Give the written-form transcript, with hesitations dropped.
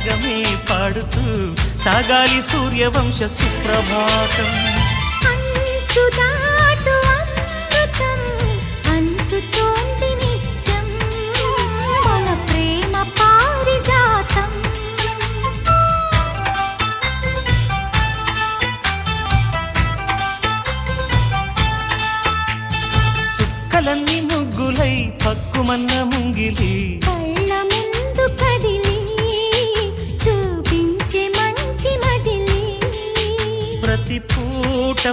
రాగమే పాడుతూ సాగాలి సూర్యవంశ సుప్రభాతం. అంచుదాటు అమృతం అంచుతోంది నిత్యం మన ప్రేమ పారిజాతం. సుక్కలన్నీ ముగ్గులై పక్కుమన్న ముంగిలి కళ్ళ ముందు కదిలి చూపించే మంచి మజిలీ ప్రతి పూట